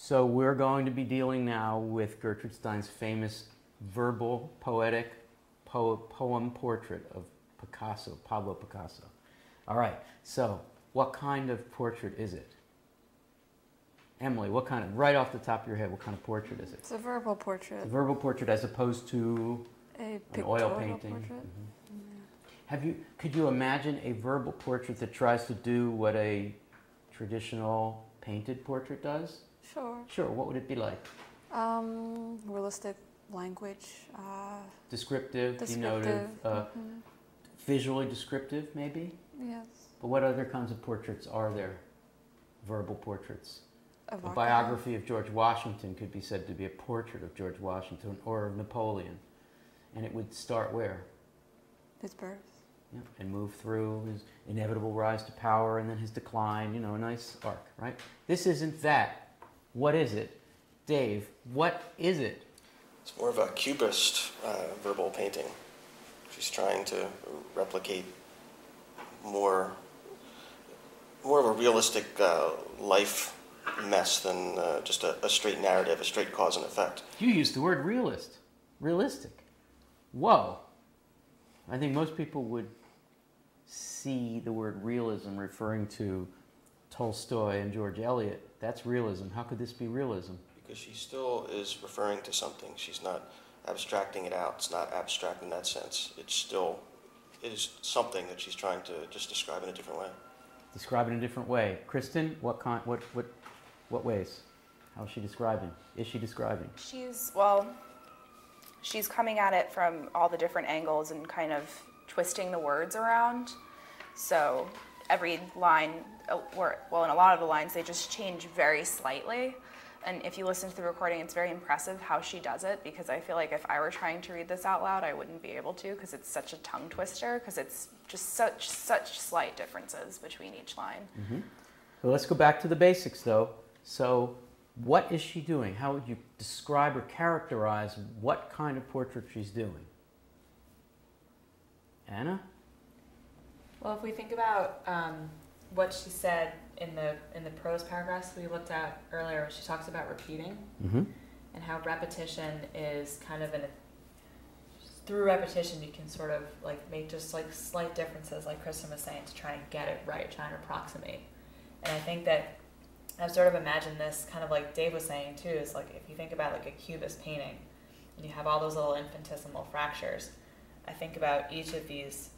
So we're going to be dealing now with Gertrude Stein's famous verbal poetic poem portrait of Picasso, Pablo Picasso. All right, so what kind of portrait is it? Emily, what kind of, right off the top of your head, what kind of portrait is it? It's a verbal portrait. It's a verbal portrait as opposed to an oil painting. Portrait. Mm-hmm. Could you imagine a verbal portrait that tries to do what a traditional painted portrait does? Sure. Sure, what would it be like? Realistic language. Descriptive, denotive, visually descriptive, maybe? Yes. But what other kinds of portraits are there? Verbal portraits. A Evocative. biography of George Washington could be said to be a portrait of George Washington or of Napoleon. And it would start where? His birth. Yeah, and move through his inevitable rise to power and then his decline, you know, a nice arc, right? This isn't that. What is it? Dave, what is it? It's more of a cubist verbal painting. She's trying to replicate more of a realistic life mess than just a straight narrative, a straight cause and effect. You used the word realist. Realistic. Whoa. I think most people would see the word realism referring to Tolstoy and George Eliot. That's realism. How could this be realism? Because she still is referring to something. She's not abstracting it out. It's not abstract in that sense. It is something that she's trying to just describe in a different way. Describe it in a different way. Kristen, what ways? How is she describing? Is she describing? She's coming at it from all the different angles and kind of twisting the words around. So every line, in a lot of the lines, they just change very slightly. And if you listen to the recording, it's very impressive how she does it, because I feel like if I were trying to read this out loud, I wouldn't be able to, because it's such a tongue twister, because it's just such slight differences between each line. Mm-hmm. Well, let's go back to the basics, though. So what is she doing? How would you describe or characterize what kind of portrait she's doing? Anna? Well, if we think about what she said in the prose paragraphs we looked at earlier, she talks about repeating, mm-hmm. and how repetition is kind of through repetition you can sort of make just slight differences, like Kristen was saying, to try and get it right, trying to approximate. And I think that I've sort of imagined this kind of like Dave was saying too, is like if you think about like a cubist painting and you have all those little infinitesimal fractures, I think about each of these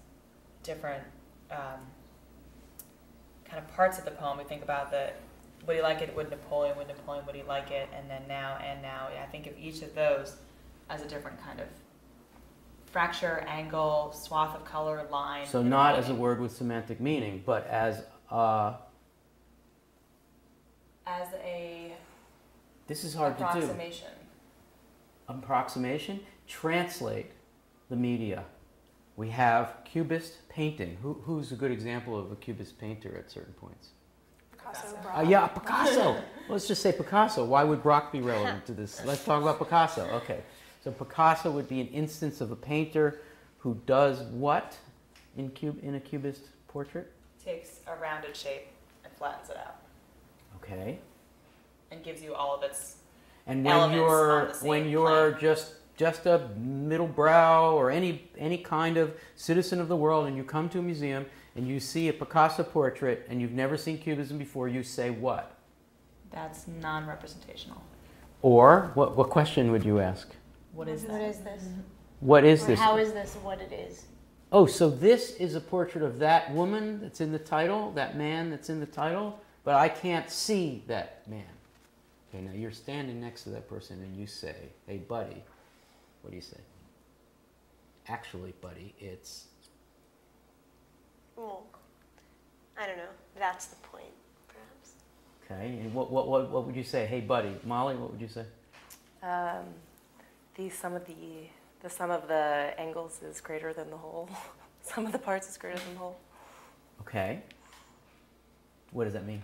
different kind of parts of the poem. We think about would he like it, would Napoleon, would he like it, and then now, and now. I think of each of those as a different kind of fracture, angle, swath of color, line. So not as a word with semantic meaning, but as a... This is hard to do. Approximation. Approximation. Translate the media. We have cubist painting. Who's a good example of a cubist painter at certain points? Picasso. Yeah, Picasso. Let's just say Picasso. Why would Brock be relevant to this? Let's talk about Picasso. Okay. So Picasso would be an instance of a painter who does what in a cubist portrait? Takes a rounded shape and flattens it out. Okay. And gives you all of its and elements when you're just a middle brow or any kind of citizen of the world, and you come to a museum and you see a Picasso portrait and you've never seen Cubism before, you say what? That's non-representational. Or what question would you ask? What is that? What is this? What is this? How is this what it is? Oh, so this is a portrait of that woman that's in the title, that man that's in the title, but I can't see that man. Okay, now you're standing next to that person and you say, hey, buddy, what do you say? Actually, buddy, it's... Well, I don't know. That's the point, perhaps. Okay, and what would you say? Hey, buddy. Molly, what would you say? The sum of the angles is greater than the whole. Sum of the parts is greater than the whole. Okay. What does that mean?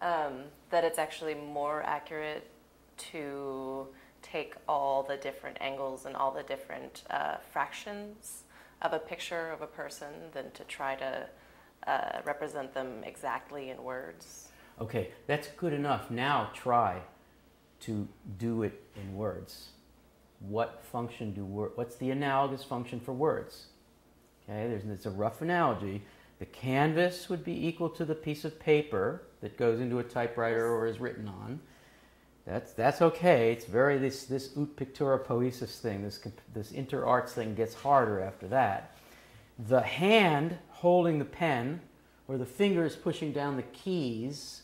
That it's actually more accurate to take all the different angles and all the different fractions of a picture of a person than to try to represent them exactly in words. Okay, that's good enough. Now try to do it in words. What function do what's the analogous function for words? Okay, it's a rough analogy. The canvas would be equal to the piece of paper that goes into a typewriter or is written on. That's okay. It's very this ut pictura poesis thing, this interarts thing gets harder after that. The hand holding the pen or the fingers pushing down the keys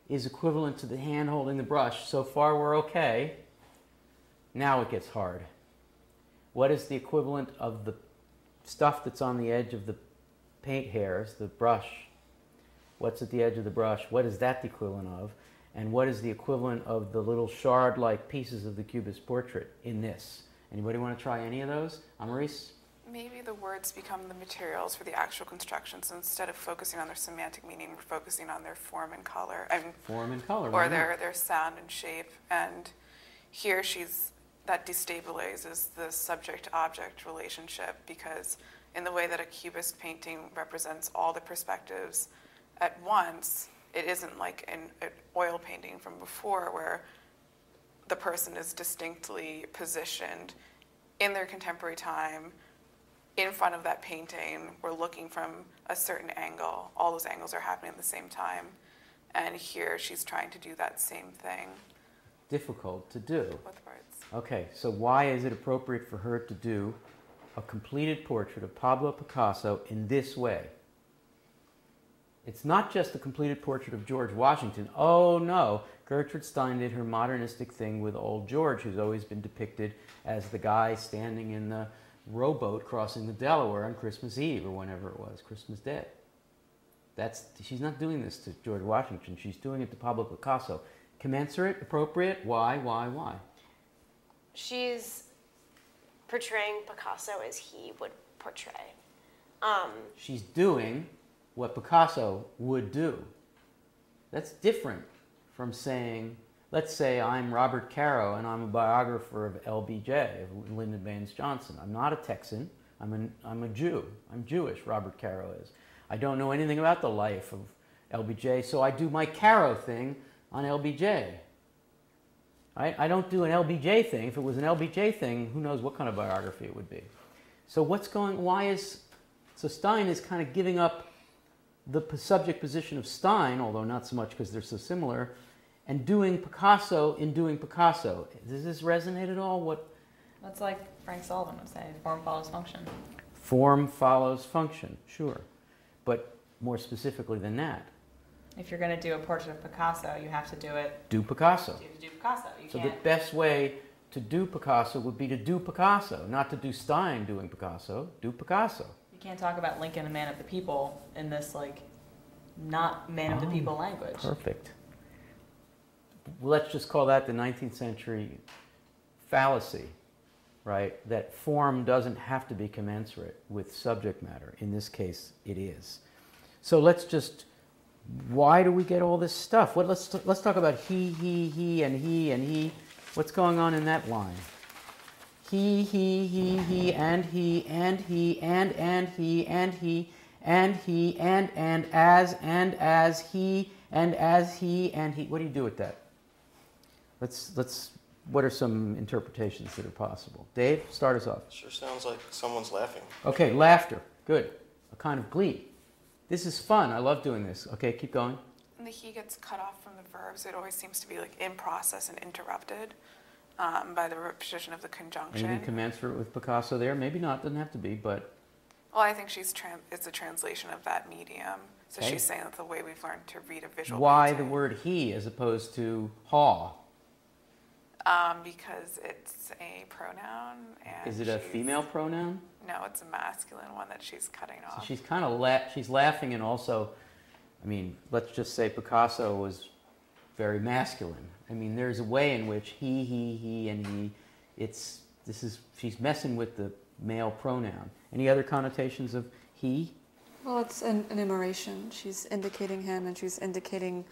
is equivalent to the hand holding the brush. So far we're okay. Now it gets hard. What is the equivalent of the stuff that's on the edge of the paint hairs, the brush? What's at the edge of the brush? What is that the equivalent of? And what is the equivalent of the little shard-like pieces of the Cubist portrait in this? Anybody want to try any of those? Amaris? Maybe the words become the materials for the actual construction. So instead of focusing on their semantic meaning, we're focusing on their form and color. Form and color. Or their sound and shape. And here that destabilizes the subject-object relationship, because in the way that a Cubist painting represents all the perspectives at once, it isn't like an oil painting from before where the person is distinctly positioned in their contemporary time in front of that painting. We're looking from a certain angle. All those angles are happening at the same time. And here she's trying to do that same thing. Difficult to do. With words. Okay, so why is it appropriate for her to do a completed portrait of Pablo Picasso in this way? It's not just the completed portrait of George Washington. Oh no, Gertrude Stein did her modernistic thing with old George, who's always been depicted as the guy standing in the rowboat crossing the Delaware on Christmas Eve or whenever it was, Christmas Day. She's not doing this to George Washington. She's doing it to Pablo Picasso. Commensurate, appropriate, why? She's portraying Picasso as he would portray. She's doing what Picasso would do. That's different from saying, let's say I'm Robert Caro and I'm a biographer of LBJ, of Lyndon Baines Johnson. I'm not a Texan. I'm a Jew. I'm Jewish, Robert Caro is. I don't know anything about the life of LBJ, so I do my Caro thing on LBJ. I don't do an LBJ thing. If it was an LBJ thing, who knows what kind of biography it would be. So so Stein is kind of giving up the subject position of Stein, although not so much because they're so similar, and doing Picasso in doing Picasso. Does this resonate at all? That's like Frank Sullivan would say, form follows function. Form follows function, sure. But more specifically than that. If you're going to do a portrait of Picasso, you have to do it. Do Picasso. You have to do Picasso. The best way to do Picasso would be to do Picasso, not to do Stein doing Picasso. Do Picasso. You can't talk about Lincoln, a man of the people, in this not man of the people language. Perfect. Let's just call that the 19th century fallacy, right? That form doesn't have to be commensurate with subject matter. In this case, it is. So why do we get all this stuff? Let's talk about he, and he. What's going on in that line? He, and he, and he, and he, and he, and he, and as he, and as he, and he. What do you do with that? What are some interpretations that are possible? Dave, start us off. Sure sounds like someone's laughing. Okay, laughter. Good. A kind of glee. This is fun. I love doing this. Okay, keep going. And the he gets cut off from the verbs. It always seems to be in process and interrupted by the repetition of the conjunction. Anything commensurate with Picasso there? Maybe not. Doesn't have to be, but... Well, I think it's a translation of that medium. So she's saying that the way we've learned to read a visual Why painting, the word he as opposed to haw? Because it's a pronoun. And is it a female pronoun? No, it's a masculine one that she's cutting off. So she's kind of she's laughing, and also, let's just say Picasso was very masculine. There's a way in which he, and he, she's messing with the male pronoun. Any other connotations of he? Well, it's an enumeration. She's indicating him, and she's indicating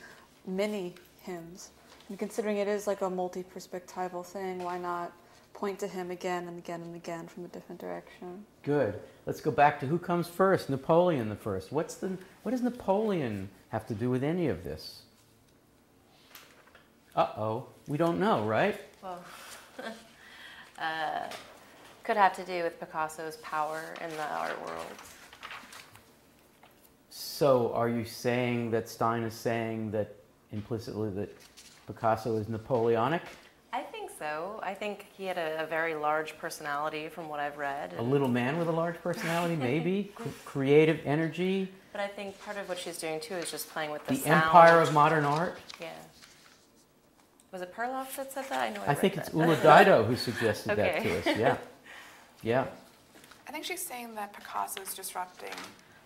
many hymns. And considering it is like a multi-perspectival thing, why not point to him again and again and again from a different direction? Good. Let's go back to who comes first. Napoleon the first. What does Napoleon have to do with any of this? Uh-oh, we don't know, right? Well, could have to do with Picasso's power in the art world. So are you saying that Stein is saying that implicitly that Picasso is Napoleonic? I think so. I think he had a very large personality from what I've read. A little man with a large personality, maybe? Creative energy? But I think part of what she's doing too is just playing with the The sound. empire of modern art? Yeah. Was it Perloff that said that? I know. I think it's Ulla Dido who suggested that Okay. to us, yeah. Yeah. I think she's saying that Picasso is disrupting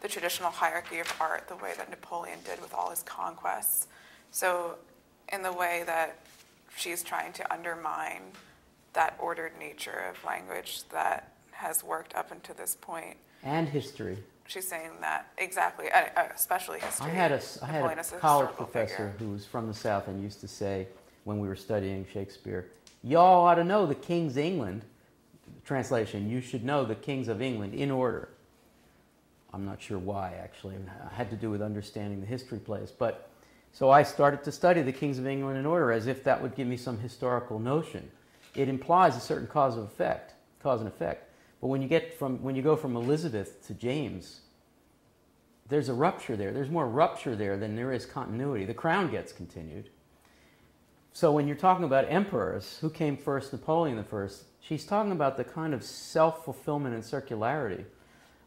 the traditional hierarchy of art the way that Napoleon did with all his conquests. So in the way that she's trying to undermine that ordered nature of language that has worked up until this point. And history. She's saying that, exactly, especially history. I had a Napoleon is college historical professor figure. who was from the South and used to say, when we were studying Shakespeare, y'all ought to know the King's England. Translation, you should know the kings of England in order. I'm not sure why, actually. It had to do with understanding the history plays. But so I started to study the kings of England in order as if that would give me some historical notion. It implies a certain cause and effect. But when you go from Elizabeth to James, there's a rupture there. There's more rupture there than there is continuity. The crown gets continued. So when you're talking about emperors, who came first, Napoleon the First, she's talking about the kind of self-fulfillment and circularity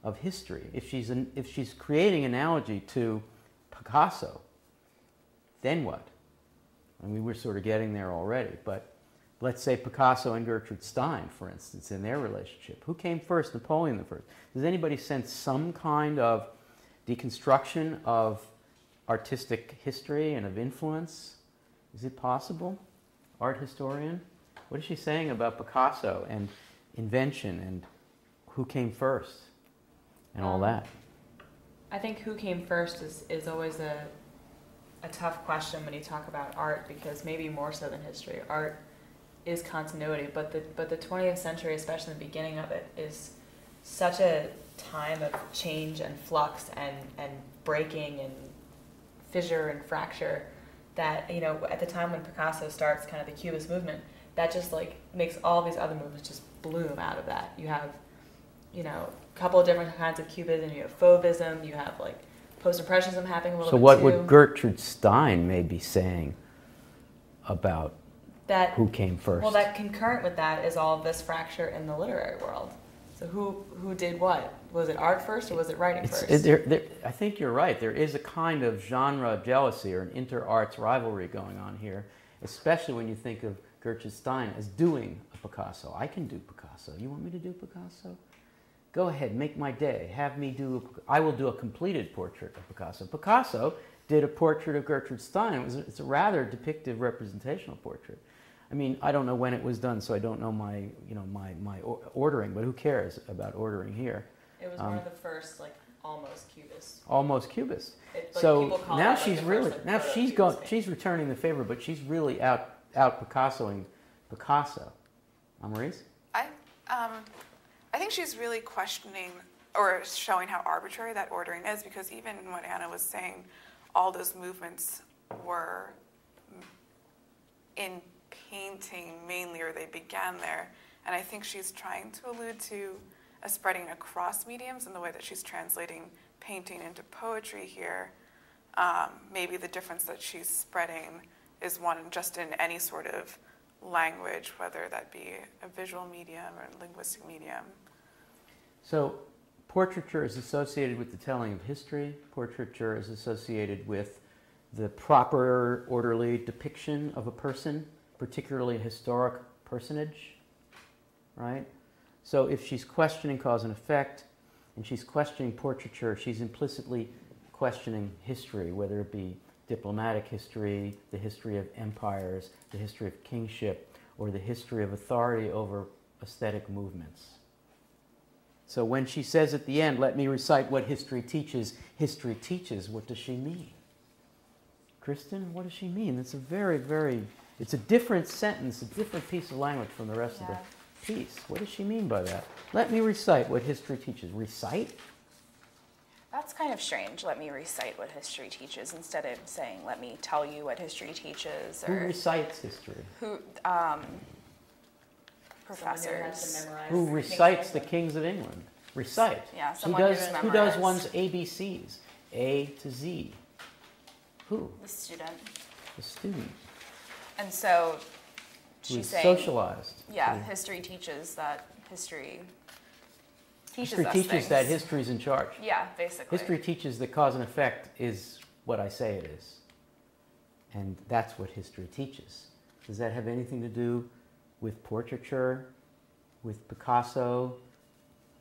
of history. If she's creating analogy to Picasso, then what? I mean, we're sort of getting there already, but let's say Picasso and Gertrude Stein, for instance, in their relationship. Who came first, Napoleon the First? Does anybody sense some kind of deconstruction of artistic history and of influence? Is it possible? Art historian? What is she saying about Picasso and invention and who came first and all that? I think who came first is always a tough question when you talk about art, because maybe more so than history, art is continuity, but the 20th century, especially the beginning of it, is such a time of change and flux and breaking and fissure and fracture that, you know, at the time when Picasso starts kind of the Cubist movement, that just like makes all these other movements just bloom out of that. You have, you know, a couple of different kinds of Cubism. You have Fauvism. You have like Post-Impressionism happening a little bit. So what too. would Gertrude Stein may be saying about that who came first? Well, that concurrent with that is all this fracture in the literary world. So who did what? Was it art first or was it writing first? I think you're right. There is a kind of genre jealousy or an inter-arts rivalry going on here, especially when you think of Gertrude Stein as doing a Picasso. I can do Picasso. You want me to do Picasso? Go ahead, make my day. Have me I will do a completed portrait of Picasso. Picasso did a portrait of Gertrude Stein. It's a rather depictive representational portrait. I mean, I don't know when it was done, so I don't know my ordering, but who cares about ordering here? It was one of the first, like, almost Cubists. Almost Cubist. Like, So now it, she's like, really, first, like, now she's proto-Cubist going, painting. she's returning the favor, but she's really out Picassoing Picasso. Maurice? I think she's really questioning or showing how arbitrary that ordering is, because even what Anna was saying, all those movements were in painting mainly, or they began there. And I think she's trying to allude to a spreading across mediums in the way that she's translating painting into poetry here. Maybe the difference that she's spreading is one just in any sort of language, whether that be a visual medium or a linguistic medium. So portraiture is associated with the telling of history. Portraiture is associated with the proper, orderly depiction of a person, particularly a historic personage, right? So if she's questioning cause and effect, and she's questioning portraiture, she's implicitly questioning history, whether it be diplomatic history, the history of empires, the history of kingship, or the history of authority over aesthetic movements. So when she says at the end, let me recite what history teaches, what does she mean? Kristen, what does she mean? It's a very, it's a different sentence, a different piece of language from the rest of the piece. What does she mean by that? Let me recite what history teaches. Recite? That's kind of strange. Let me recite what history teaches instead of saying, let me tell you what history teaches. Who Or recites history? who, professors. Someone who has to memorize Who Kings recites of the England. kings of England? Recite. Yeah, Who someone does, who's who does memorized. one's ABCs? A to Z. Who? The student. The student. And so Who she's is saying, socialized. yeah, Who- history teaches that history teaches History us teaches things. that history's in charge. Yeah, basically. History teaches that cause and effect is what I say it is. And that's what history teaches. Does that have anything to do with portraiture, with Picasso,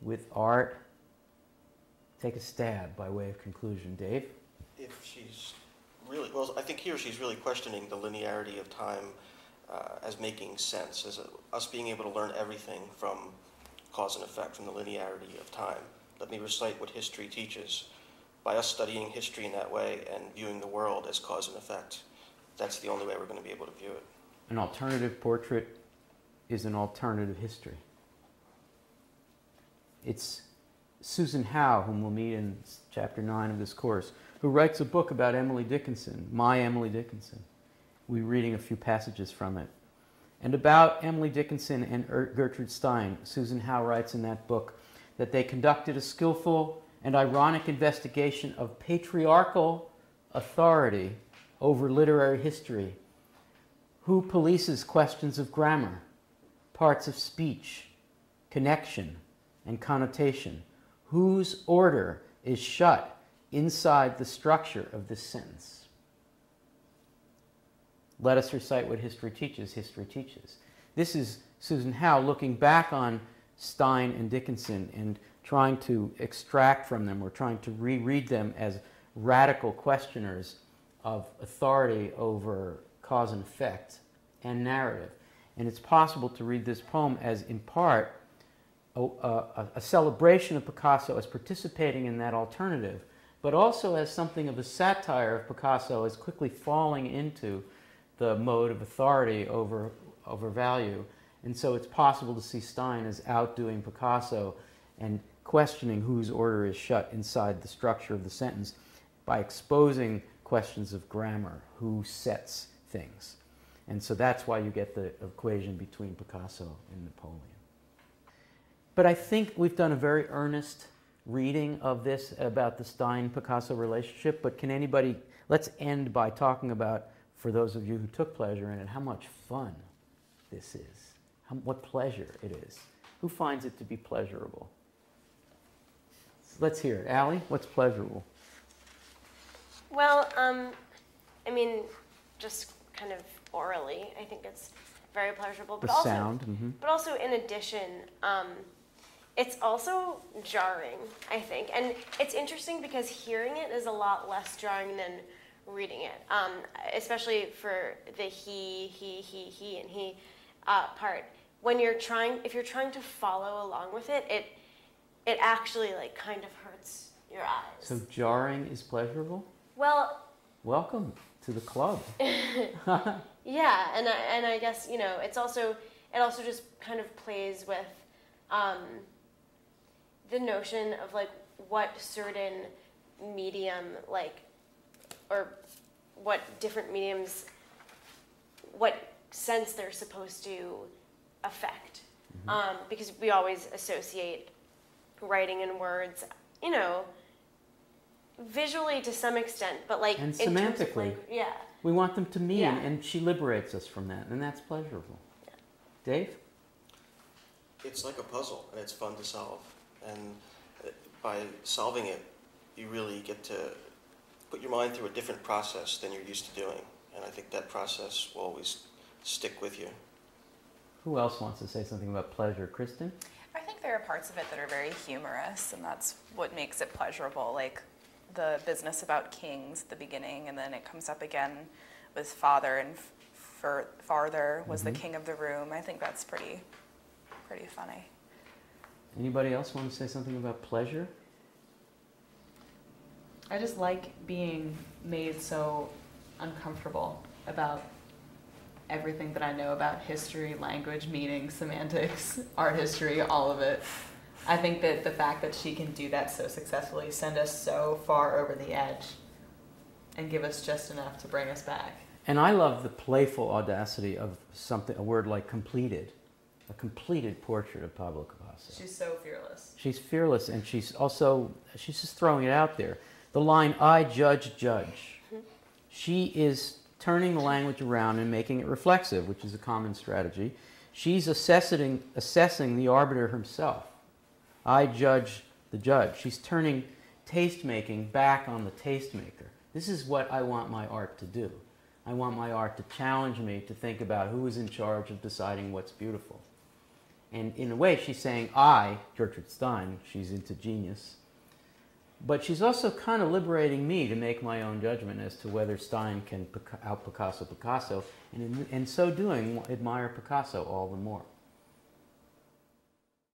with art? Take a stab by way of conclusion. Dave? If she's really, well, I think here she's really questioning the linearity of time as making sense, as us being able to learn everything from cause and effect, from the linearity of time. Let me recite what history teaches. By us studying history in that way and viewing the world as cause and effect, that's the only way we're going to be able to view it. An alternative portrait is an alternative history. It's Susan Howe, whom we'll meet in chapter 9 of this course, who writes a book about Emily Dickinson, My Emily Dickinson. We're reading a few passages from it. And about Emily Dickinson and Gertrude Stein, Susan Howe writes in that book that they conducted a skillful and ironic investigation of patriarchal authority over literary history. Who polices questions of grammar, parts of speech, connection, and connotation? Whose order is shut inside the structure of this sentence? Let us recite what history teaches. History teaches. This is Susan Howe looking back on Stein and Dickinson and trying to extract from them or trying to reread them as radical questioners of authority over cause and effect and narrative. And it's possible to read this poem as, in part, a celebration of Picasso as participating in that alternative, but also as something of a satire of Picasso as quickly falling into the mode of authority over value. And so it's possible to see Stein as outdoing Picasso and questioning whose order is shut inside the structure of the sentence by exposing questions of grammar, who sets things. And so that's why you get the equation between Picasso and Napoleon. But I think we've done a very earnest reading of this about the Stein-Picasso relationship, but can anybody, let's end by talking about, for those of you who took pleasure in it, how much fun this is, what pleasure it is. Who finds it to be pleasurable? Let's hear it. Allie, what's pleasurable? Well, I mean, just kind of orally, I think it's very pleasurable. But The also, sound. Mm-hmm. But also, in addition, it's also jarring, I think. And it's interesting because hearing it is a lot less jarring than reading it, especially for the he, and he part. When if you're trying to follow along with it, it actually like kind of hurts your eyes. So jarring is pleasurable? Well, welcome to the club. yeah, and I guess it also just kind of plays with the notion of like what certain medium or what different mediums, what sense they're supposed to affect, because we always associate writing and words, visually to some extent, but like And in terms of, semantically. yeah. We want them to mean, Yeah. and she liberates us from that, and that's pleasurable. Yeah. Dave? It's like a puzzle, and it's fun to solve. And by solving it, you really get to put your mind through a different process than you're used to doing. And I think that process will always stick with you. Who else wants to say something about pleasure? Kristen? I think there are parts of it that are very humorous, and that's what makes it pleasurable, like the business about kings at the beginning, and then it comes up again with father, and farther was the king of the room. I think that's pretty funny. Anybody else want to say something about pleasure? I just like being made so uncomfortable about everything that I know about history, language, meaning, semantics, art history, all of it. I think that the fact that she can do that so successfully, send us so far over the edge, and give us just enough to bring us back. And I love the playful audacity of a word like completed, a completed portrait of Pablo Picasso. She's so fearless. She's fearless, and she's just throwing it out there. The line, I judge, judge. She is turning the language around and making it reflexive, which is a common strategy. She's assessing the arbiter himself. I judge the judge. She's turning taste-making back on the tastemaker. This is what I want my art to do. I want my art to challenge me to think about who is in charge of deciding what's beautiful. And in a way, she's saying, I, Gertrude Stein, she's into genius, but she's also kind of liberating me to make my own judgment as to whether Stein can out-Picasso Picasso, and in so doing, admire Picasso all the more.